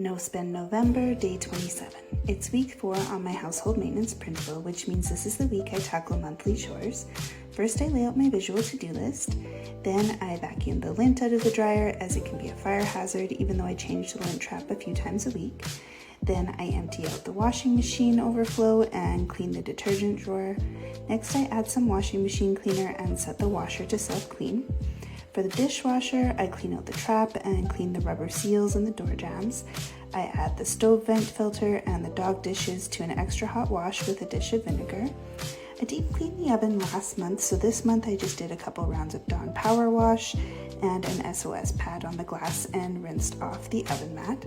No Spend November, day 27. It's week 4 on my household maintenance printable, which means this is the week I tackle monthly chores. First, I lay out my visual to-do list. Then I vacuum the lint out of the dryer, as it can be a fire hazard, even though I change the lint trap a few times a week. Then I empty out the washing machine overflow and clean the detergent drawer. Next, I add some washing machine cleaner and set the washer to self-clean. For the dishwasher, I clean out the trap and clean the rubber seals and the door jambs. I add the stove vent filter and the dog dishes to an extra hot wash with a dish of vinegar. I deep cleaned the oven last month, so this month I just did a couple rounds of Dawn power wash and an SOS pad on the glass and rinsed off the oven mat.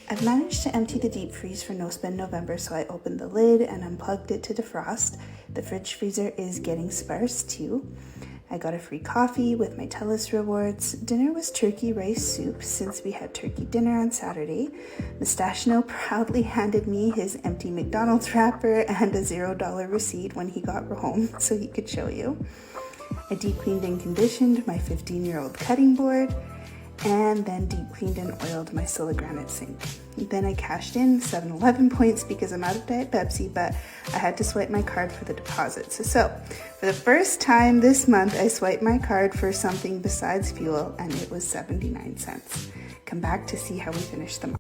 I've managed to empty the deep freeze for No Spend November, so I opened the lid and unplugged it to defrost. The fridge freezer is getting sparse too. I got a free coffee with my TELUS rewards. Dinner was turkey rice soup since we had turkey dinner on Saturday. Mustachio proudly handed me his empty McDonald's wrapper and a $0 receipt when he got home so he could show you. I deep cleaned and conditioned my 15-year-old cutting board and then deep cleaned and oiled my Siligranite sink. Then I cashed in 7-Eleven points because I'm out of Diet Pepsi, but I had to swipe my card for the deposits. So for the first time this month, I swiped my card for something besides fuel, and it was 79 cents. Come back to see how we finish the month.